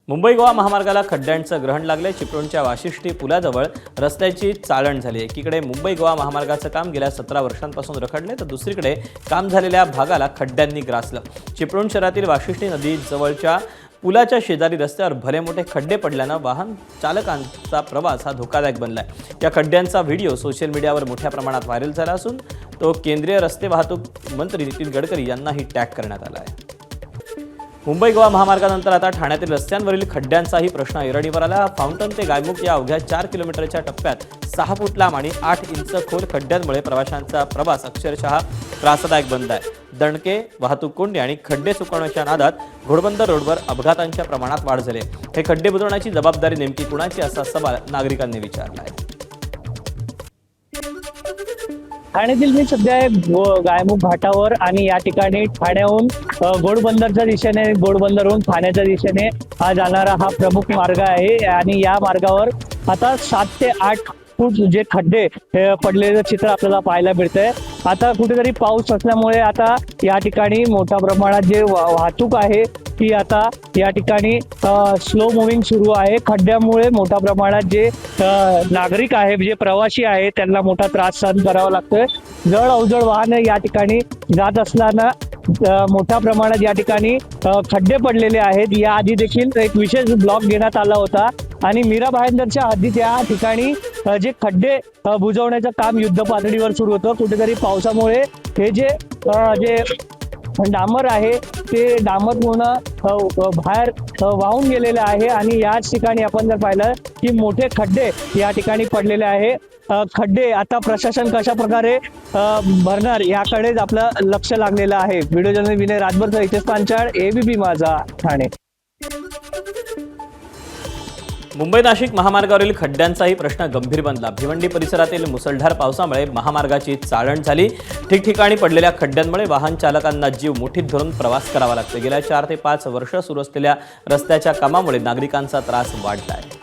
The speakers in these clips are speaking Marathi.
मुंबई गोवा महामार्गाला खड्ड्यांचं ग्रहण लागले। चिपळूणच्या वाशिष्ठी पुलाजवळ रस्त्याची चाळण झाली। एकीकडे मुंबई गोवा महामार्गाचं काम गेल्या 17 वर्षांपासून रखडले, तर दुसरीकडे काम झालेल्या भागाला खड्ड्यांनी ग्रासलं। चिपळूण शहरातील वाशिष्ठी नदी जवळच्या पुलाच्या शेजारी रस्त्यावर भले मोठे खड्डे पडल्यानं वाहन चालकांचा प्रवास हा धोकादायक बनलाय। या खड्ड्यांचा व्हिडिओ सोशल मीडियावर मोठ्या प्रमाणात व्हायरल झाला असून तो केंद्रीय रस्ते वाहतूक मंत्री नितीन गडकरी यांनाही टॅग करण्यात आला आहे। मुंबई गोवा महामार्गानंतर आता ठाण्यातील रस्त्यांवरील खड्ड्यांचाही प्रश्न ऐरणीवर आला। फाउंटन ते गायमुख या अवघ्या 4 किलोमीटरच्या टप्प्यात 6 फूट लांब आणि 8 इंच खोल खड्ड्यांमुळे प्रवाशांचा प्रवास अक्षरशः त्रासदायक बनला आहे। दणके, वाहतूक कोंडी आणि खड्डे चुकवण्याच्या नादात घोडबंदर रोडवर अपघातांच्या प्रमाणात वाढ झाली। हे खड्डे बुजवण्याची जबाबदारी नेमकी कुणाची, असा सवाल नागरिकांनी विचारला आहे। ठाण्यातील मी सध्या गायमुख घाटावर आणि या ठिकाणी ठाण्याहून घोडबंदरच्या दिशेने, घोडबंदरहून ठाण्याच्या दिशेने हा जाणारा हा प्रमुख मार्ग आहे आणि या मार्गावर आता 7 ते 8 फूट जे खड्डे पडलेलं चित्र आपल्याला पाहायला मिळतंय। आता कुठेतरी पाऊस असल्यामुळे आता या ठिकाणी मोठ्या प्रमाणात जे वाहतूक आहे ती आता या ठिकाणी स्लो मुव्हिंग सुरू आहे। खड्ड्यामुळे मोठ्या प्रमाणात जे नागरिक आहे, जे प्रवासी आहे, त्यांना मोठा त्रास सहन करावा लागतोय। जड अवजड वाहने या ठिकाणी जात असताना मोठ्या प्रमाणात या ठिकाणी खड्डे पडलेले आहेत। या आधी देखील एक विशेष ब्लॉक घेण्यात आला होता आणि मीरा भाईंदरच्या हद्दीत या ठिकाणी जे खड्डे बुजवण्याचं काम युद्ध पातळीवर सुरू होतं। कुठेतरी पावसामुळे हे जे डांबर आहे ते डांबर पूर्ण बाहेर वाहून गेलेले आहे आणि याच ठिकाणी आपण जर पाहिलं की मोठे खड्डे या ठिकाणी पडलेले आहे। खड्डे आता प्रशासन कशा प्रकारे भरणार याकडेच आपलं लक्ष लागलेलं आहे। व्हिडिओ जर्नलिस्ट विनय राजभर, इथेच पांचाळ, एबीपी माझा, ठाणे। मुंबई नाशिक महामार्गावरील खड्ड्यांचाही प्रश्न गंभीर बनला। भिवंडी परिसरातील मुसळधार पावसामुळे महामार्गाची चाळण झाली। ठिकठिकाणी पडलेल्या खड्ड्यांमुळे वाहन चालकांना जीव मुठीत धरून प्रवास करावा लागतो। गेल्या 4 ते 5 वर्ष सुरू असलेल्या रस्त्याच्या कामामुळे नागरिकांचा त्रास वाढला आहे।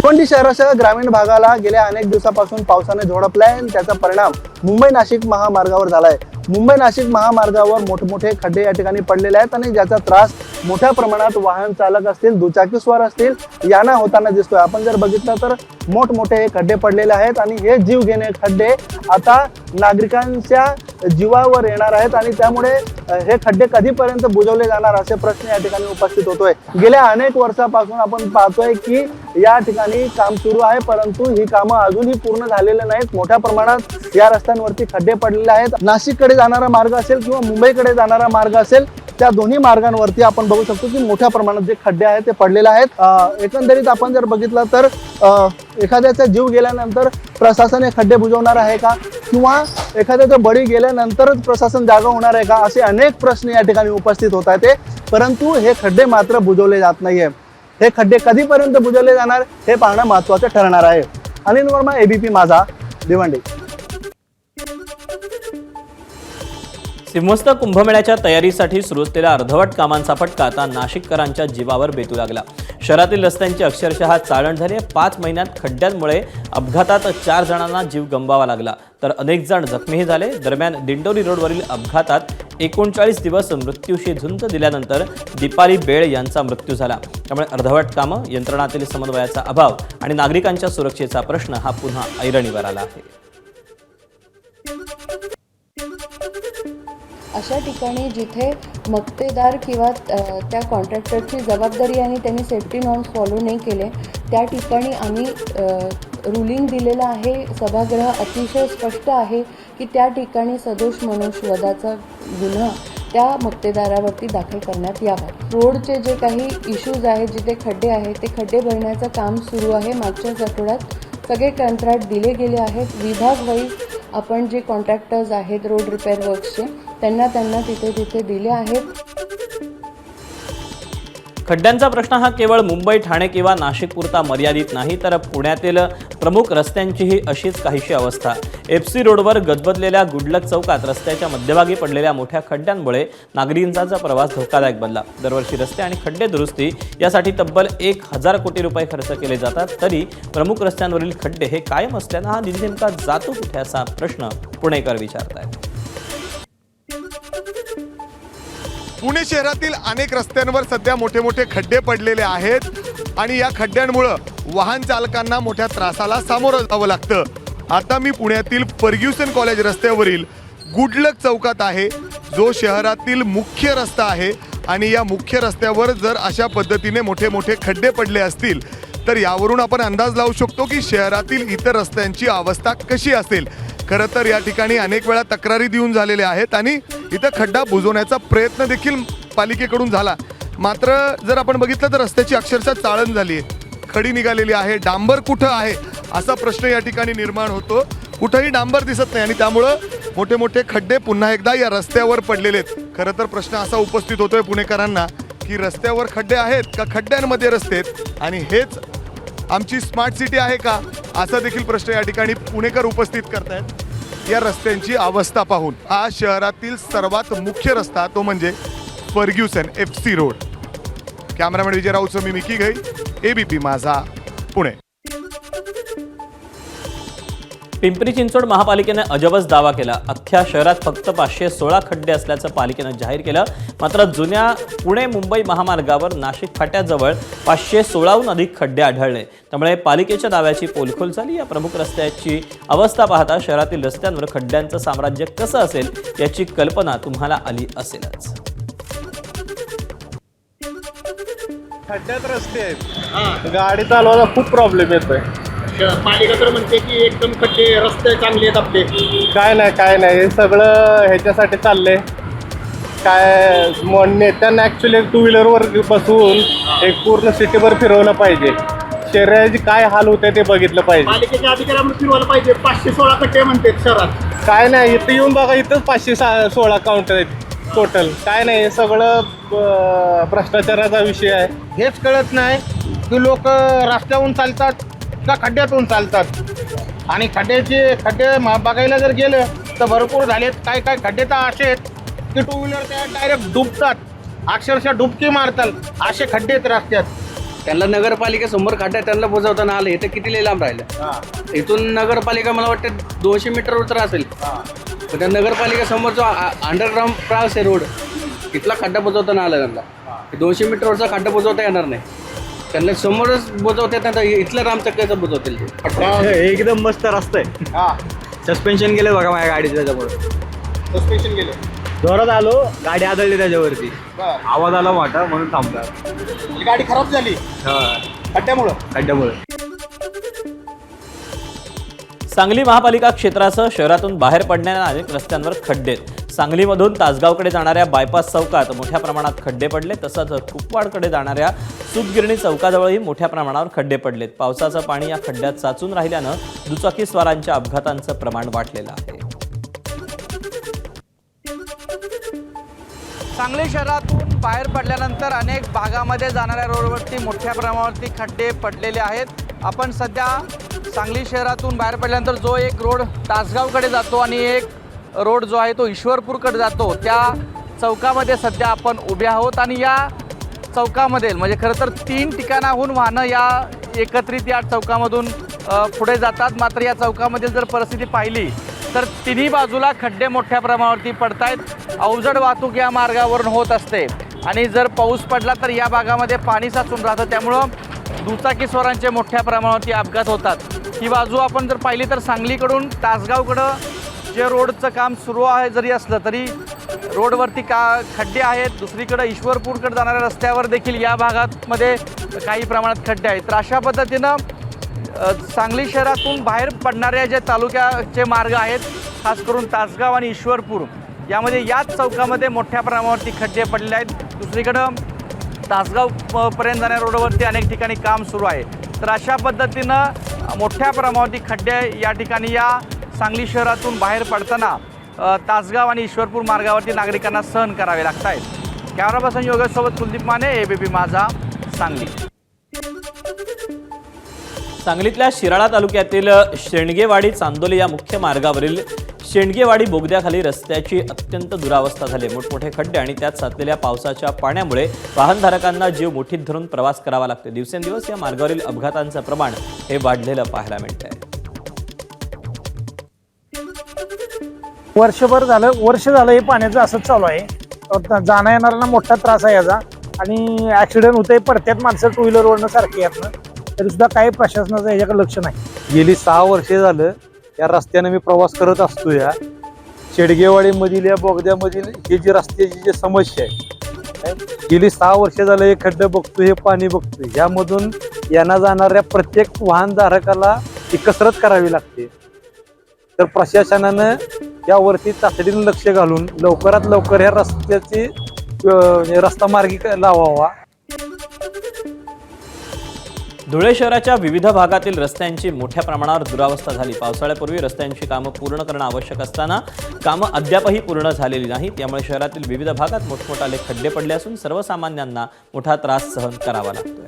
भिवंडी शहरासह ग्रामीण भागाला गेल्या अनेक दिवसापासून पावसाने झोडपलाय आणि त्याचा परिणाम मुंबई नाशिक महामार्गावर झालाय। मुंबई नाशिक महामार्गावर मोठमोठे खड्डे या ठिकाणी पडलेले आहेत आणि ज्याचा त्रास मोठ्या प्रमाणात वाहन चालक असतील, दुचाकीस्वार असतील, यांना होताना दिसतोय। आपण जर बघितलं तर मोठमोठे हे खड्डे पडलेले आहेत आणि हे जीव घेणे खड्डे आता नागरिकांच्या जीवावर येणार आहेत आणि त्यामुळे हे खड्डे कधीपर्यंत बुजवले जाणार असे प्रश्न या ठिकाणी उपस्थित होतोय। गेल्या अनेक वर्षापासून आपण पाहतोय की या ठिकाणी काम सुरू आहे, परंतु ही कामं अजूनही पूर्ण झालेले नाहीत। मोठ्या प्रमाणात या रस्त्यांवरती खड्डे पडलेले आहेत। नाशिककडे जाणारा मार्ग असेल किंवा मुंबईकडे जाणारा मार्ग असेल, त्या दोन्ही मार्गांवरती आपण बघू शकतो की मोठ्या प्रमाणात जे खड्डे आहेत ते पडलेले आहेत। एकंदरीत आपण जर बघितलं तर एखाद्याचा जीव गेल्यानंतर प्रशासन हे खड्डे बुजवणार आहे का, किंवा एखाद्याचा बळी गेल्यानंतरच प्रशासन जागा होणार आहे का, असे अनेक प्रश्न या ठिकाणी उपस्थित होत आहेत। परंतु हे खड्डे मात्र बुजवले जात नाहीये। हे खड्डे कधीपर्यंत बुजवले जाणार हे पाहणं महत्त्वाचं ठरणार आहे। अनिल वर्मा, एबीपी माझा, भिवंडी। सिंहस्थ कुंभमेळ्याच्या तयारीसाठी सुरू असलेल्या अर्धवट कामांचा फटका आता नाशिककरांच्या जीवावर बेतू लागला। शहरातील रस्त्यांची अक्षरशः चाळण झाली। 5 महिन्यात खड्ड्यांमुळे अपघातात 4 जणांना जीव गमवावा लागला, तर अनेक जण जखमीही झाले। दरम्यान दिंडोरी रोडवरील अपघातात 39 दिवस मृत्यूशी झुंज दिल्यानंतर दीपाली बेळ यांचा मृत्यू झाला। त्यामुळे अर्धवट कामं, यंत्रणातील समन्वयाचा अभाव आणि नागरिकांच्या सुरक्षेचा प्रश्न हा पुन्हा ऐरणीवर आला आहे। अशा ठिकाणी जिथे मक्तेदार किंवा त्या कॉन्ट्रॅक्टरची जबाबदारी आणि त्यांनी सेफ्टी नॉर्म्स फॉलो नाही केले, त्या ठिकाणी आम्ही रुलिंग दिलेलं आहे। सभागृह अतिशय स्पष्ट आहे की त्या ठिकाणी सदोष मनुष्यवधाचा गुन्हा त्या मक्तेदारावरती दाखल करण्यात यावा। रोडचे जे काही इश्यूज आहेत, जिथे खड्डे आहेत, ते खड्डे भरण्याचं काम सुरू आहे। मागच्याच आठवड्यात सगळे कंत्राट दिले गेले आहेत। विभाग वाईज आपण जे कॉन्ट्रॅक्टर्स आहेत रोड रिपेअर वर्क्सचे, त्यांना तिथे दिले आहेत। खड्ड्यांचा प्रश्न हा केवळ मुंबई, ठाणे किंवा नाशिक पुरता मर्यादित नाही, तर पुण्यातील प्रमुख रस्त्यांचीही अशीच काहीशी अवस्था। एफसी रोडवर गजबजलेल्या गुडलक चौकात रस्त्याच्या मध्यभागी पडलेल्या मोठ्या खड्ड्यांमुळे नागरिकांचा प्रवास धोकादायक बनला। दरवर्षी रस्ते आणि खड्डे दुरुस्ती यासाठी तब्बल 1000 कोटी रुपये खर्च केले जातात, तरी प्रमुख रस्त्यांवरील खड्डे हे कायम असल्यानं हा निधी नेमका जातो कुठे, असा प्रश्न पुणेकर विचारतायत। पुणे शहरातील अनेक रस्त्यांवर सध्या मोठे मोठे खड्डे पडलेले आहेत आणि या खड्ड्यांमुळं वाहन चालकांना मोठ्या त्रासाला सामोरं जावं लागतं. आता मी पुण्यातील फर्ग्युसन कॉलेज रस्त्यावरील गुडलक चौकात आहे, जो शहरातील मुख्य रस्ता आहे. आणि या मुख्य रस्त्यावर जर अशा पद्धतीने मोठे मोठे खड्डे पडले असतील तर यावरून आपण अंदाज लावू शकतो की शहरातील इतर रस्त्यांची अवस्था कशी असेल. खरं तर या ठिकाणी अनेक वेळा तक्रारी देऊन झालेल्या आहेत आणि इथं खड्डा बुजवण्याचा प्रयत्न देखील पालिकेकडून झाला. मात्र जर आपण बघितलं तर रस्त्याची अक्षरशः चाळण झाली आहे, खडी निघालेली आहे. डांबर कुठं आहे असा प्रश्न या ठिकाणी निर्माण होतो. कुठंही डांबर दिसत नाही आणि त्यामुळं मोठे मोठे खड्डे पुन्हा एकदा या रस्त्यावर पडलेले आहेत. खरं तर प्रश्न असा उपस्थित होतोय पुणेकरांना की रस्त्यावर खड्डे आहेत का खड्ड्यांमध्ये रस्ते आहेत आणि हेच आमची स्मार्ट सिटी आहे का, असा देखील प्रश्न या ठिकाणी पुणेकर उपस्थित करतायत या रस्त्यांची अवस्था पाहून. हा शहरातील सर्वात मुख्य रस्ता तो म्हणजे फर्ग्युसन FC रोड. कॅमेरामॅन विजय राऊतसह मी मिकी घई, ABP माझा, पुणे. पिंपरी चिंचवड महापालिकेने अजबच दावा केला. अख्ख्या शहरात फक्त 516 खड्डे असल्याचं पालिकेनं जाहीर केलं. मात्र जुन्या पुणे मुंबई महामार्गावर नाशिक फाट्याजवळ 516हून अधिक खड्डे आढळले. त्यामुळे पालिकेच्या दाव्याची पोलखोल झाली. या प्रमुख रस्त्याची अवस्था पाहता शहरातील रस्त्यांवर खड्ड्यांचं साम्राज्य कसं असेल याची कल्पना तुम्हाला आली असेलच. खड्ड्यात रस्ते आहेत, गाडी चालवायला खूप प्रॉब्लेम येतोय. पालिका तर म्हणते की एकदम खड्डे रस्ते चांगले आहेत आपले. काय नाही हे सगळं ह्याच्यासाठी चाललंय. काय नेत्यांना ॲक्च्युली 2 व्हीलरवर बसवून एक पूर्ण सिटीवर फिरवलं पाहिजे. शहराचे काय हाल होते ते बघितलं पाहिजे. पालिकेच्या अधिकाऱ्यांना फिरवायला पाहिजे. 516 खड्डे म्हणतात शहरात. काय नाही, इथं येऊन बघा, इथंच 516 काउंटर आहेत टोटल. काय नाही, हे सगळं भ्रष्टाचाराचा विषय आहे. हेच कळत नाही की लोक रस्त्याहून चालतात का खड्ड्यातून चालतात. आणि खड्डे बघायला जर गेलं तर भरपूर झालेत. काय खड्डे तर असे आहेत की 2 व्हीलर त्या डायरेक्ट डुबतात, अक्षरशः डुबकी मारतात. असे खड्डे आहेत रस्त्यात. त्यांना नगरपालिकेसमोर खड्डा त्यांना पोहोचवताना आलं. इथं किती लई लांब राहिलं. इथून नगरपालिका मला वाटतं 200 मीटरवर तर असेल. पण त्या नगरपालिकेसमोर जो अंडरग्राऊंड क्रॉस आहे रोड, तिथला खड्डा पोहोचवताना आला त्यांना. 200 मीटरवरचा खड्डा पोहोचवता येणार नाही. त्यांना समोरच बोजवते, त्यांना इथलं रामचक्राचं बोजवतील ते. एकदम मस्त रस्ता आहे. सस्पेन्शन केलं बघा माझ्या गाडीचं, त्याच्यामुळे सस्पेन्शन केलं. जोरात आलो, गाडी आदळली त्याच्यावरती, आवाज आला मोठा म्हणून थांबला. गाडी खराब झाली खड्ड्यामुळे. सांगली महापालिका क्षेत्रासह शहरातून बाहेर पडणाऱ्या अनेक रस्त्यांवर खड्डे आहेत. सांगलीमधून तासगावकडे जाणाऱ्या बायपास चौकात मोठ्या प्रमाणात खड्डे पडले. तसंच कुपवाडकडे जाणाऱ्या सूतगिरणी चौकाजवळही मोठ्या प्रमाणावर खड्डे पडलेत. पावसाचं पाणी या खड्ड्यात साचून राहिल्यानं दुचाकीस्वारांच्या अपघातांचं प्रमाण वाढलेलं आहे. सांगली शहरातून बाहेर पडल्यानंतर अनेक भागामध्ये जाणाऱ्या रोडवरती मोठ्या प्रमाणावरती खड्डे पडलेले आहेत. आपण सध्या सांगली शहरातून बाहेर पडल्यानंतर जो एक रोड तासगावकडे जातो आणि एक रोड जो आहे तो ईश्वरपूरकडे जातो, त्या चौकामध्ये सध्या आपण उभे आहोत. आणि या चौकामध्ये म्हणजे खरं तर 3 ठिकाणाहून वाहनं या एकत्रित या चौकामधून पुढे जातात. मात्र या चौकामधील जर परिस्थिती पाहिली तर तिन्ही बाजूला खड्डे मोठ्या प्रमाणावरती पडत आहेत. अवजड वाहतूक या मार्गावरून होत असते आणि जर पाऊस पडला तर या भागामध्ये पाणी साचून राहतं. त्यामुळं दुचाकीस्वारांचे मोठ्या प्रमाणावरती अपघात होतात. ही बाजू आपण जर पाहिली तर सांगलीकडून तासगावकडं जे रोडचं काम सुरू आहे जरी असलं तरी रोडवरती खड्डे आहेत. दुसरीकडे ईश्वरपूरकडे जाणाऱ्या रस्त्यावर देखील या भागामध्ये काही प्रमाणात खड्डे आहेत. तर अशा पद्धतीनं सांगली शहरातून बाहेर पडणाऱ्या जे तालुक्याचे मार्ग आहेत, खास करून तासगाव आणि ईश्वरपूर, यामध्ये याच चौकामध्ये मोठ्या प्रमाणावरती खड्डे पडलेले आहेत. दुसरीकडं तासगावपर्यंत जाणाऱ्या रोडवरती अनेक ठिकाणी काम सुरू आहे. तर अशा पद्धतीनं मोठ्या प्रमाणावरती खड्डे या ठिकाणी या सांगली शहरातून बाहेर पडताना तासगाव आणि ईश्वरपूर मार्गावरती नागरिकांना सहन करावे लागत आहेत. कॅमेरा पर्सन योगेशसोबत कुलदीप माने, ABP माझा, सांगली. सांगलीतल्या शिराळा तालुक्यातील शेंडगेवाडी चांदोली या मुख्य मार्गावरील शेंडगेवाडी बोगद्याखाली रस्त्याची अत्यंत दुरावस्था झाली. मोठमोठे खड्डे आणि त्यात साचलेल्या पावसाच्या पाण्यामुळे वाहनधारकांना जीव मुठीत धरून प्रवास करावा लागतो. दिवसेंदिवस या मार्गावरील अपघातांचं प्रमाण हे वाढलेलं पाहायला मिळतंय. वर्ष झालं हे पाण्याचं असंच चालू आहे. जाण्या येणाऱ्यांना मोठा त्रास आहे याचा आणि ऍक्सिडेंट होते पडत्यात माणसं टू व्हीलरवरनं सारखी यातनं तरी सुद्धा काही प्रशासनाचं याच्याकडे लक्ष नाही. गेली 6 वर्षे झालं या रस्त्याने मी प्रवास करत असतो. या शेडगेवाडीमधील या बोगद्यामधील हे जी रस्त्याची जी समस्या आहे गेली 6 वर्षे झालं हे खड्डे बघतोय, हे पाणी बघतोय. यामधून येण्या जाणाऱ्या प्रत्येक वाहनधारकाला ही कसरत करावी लागते. तर प्रशासनानं यावरती तातडीनं लक्ष घालून लवकरात लवकर ह्या रस्त्याची रस्ता मार्गी लावावा. धुळे शहराच्या विविध भागातील रस्त्यांची मोठ्या प्रमाणावर दुरावस्था झाली. पावसाळ्यापूर्वी रस्त्यांची कामं पूर्ण करणं आवश्यक असताना कामं अद्यापही पूर्ण झालेली नाहीत. त्यामुळे शहरातील विविध भागात मोठमोठाले खड्डे पडले असून सर्वसामान्यांना मोठा त्रास सहन करावा लागतोय.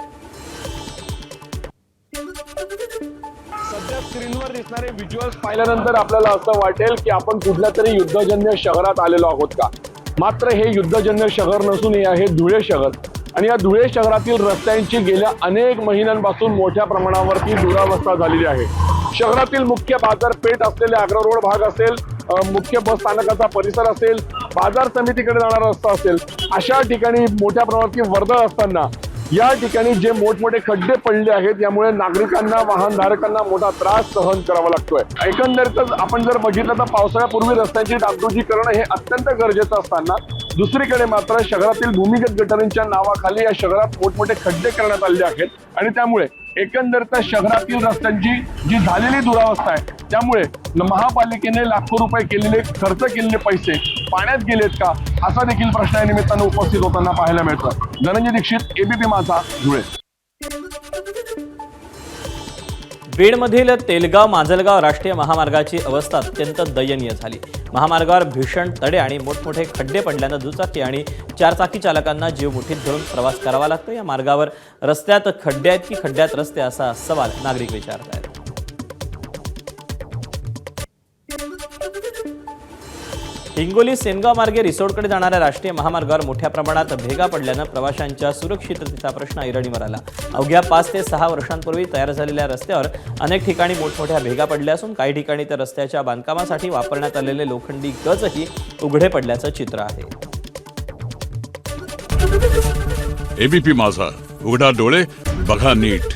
सध्या स्क्रीनवर दिसणारे व्हिज्युअल्स पाहिल्यानंतर आपल्याला असं वाटेल की आपण कुठल्या तरी युद्धजन्य शहरात आलेलो आहोत का. मात्र हे युद्धजन्य शहर नसून हे आहे धुळे शहर आणि या धुळे शहरातील रस्त्यांची गेल्या अनेक महिन्यांपासून मोठ्या प्रमाणावरती दुरावस्था झालेली आहे. शहरातील मुख्य बाजारपेठ असलेले आग्रा रोड भाग असेल, मुख्य बस स्थानकाचा परिसर असेल, बाजार समितीकडे जाणारा रस्ता असेल, अशा ठिकाणी मोठ्या प्रमाणावरती वर्दळ असताना या ठिकाणी जे मोठमोठे खड्डे पडले आहेत यामुळे नागरिकांना, वाहनधारकांना मोठा त्रास सहन करावा लागतोय. एकंदरीतच आपण जर बघितलं तर पावसाळ्यापूर्वी रस्त्यांची डागडुजी करणं हे अत्यंत गरजेचं असताना दुसरीकडे मात्र शहरातील भूमिगत गटारींच्या नावाखाली या शहरात मोठमोठे खड्डे करण्यात आले आहेत आणि त्यामुळे एकंदरीत शहरातील रस्त्यांची जी झालेली दुरावस्था आहे त्यामुळे महापालिकेने लाखो रुपये खर्च केलेले पैसे पाण्यात गेलेत का असा देखील प्रश्न या निमित्तानं उपस्थित होताना पाहायला मिळतो. धनंजय दीक्षित, एबीपी माझा, धुळे. बीडमधील तेलगाव माजलगाव राष्ट्रीय महामार्गाची अवस्था अत्यंत दयनीय झाली. महामार्गावर भीषण तडे आणि मोठमोठे खड्डे पडल्यानं दुचाकी आणि चारचाकी चालकांना जीव मुठीत धरून प्रवास करावा लागतो. या मार्गावर रस्त्यात खड्डे आहेत की खड्ड्यात रस्ते असा सवाल नागरिक विचारत आहेत. हिंगोली सेनगाव मार्गे रिसोडकडे जाणाऱ्या राष्ट्रीय महामार्गावर मोठ्या प्रमाणात भेगा पडल्यानं प्रवाशांच्या सुरक्षिततेचा प्रश्न ऐरणीवर आला. अवघ्या 5 ते 6 वर्षांपूर्वी तयार झालेल्या रस्त्यावर अनेक ठिकाणी मोठमोठ्या भेगा पडल्या असून काही ठिकाणी तर रस्त्याच्या बांधकामासाठी वापरण्यात आलेले लोखंडी गजही उघडे पडल्याचं चित्र आहे. एबीपी माझा, उघडा डोळे बघा नीट.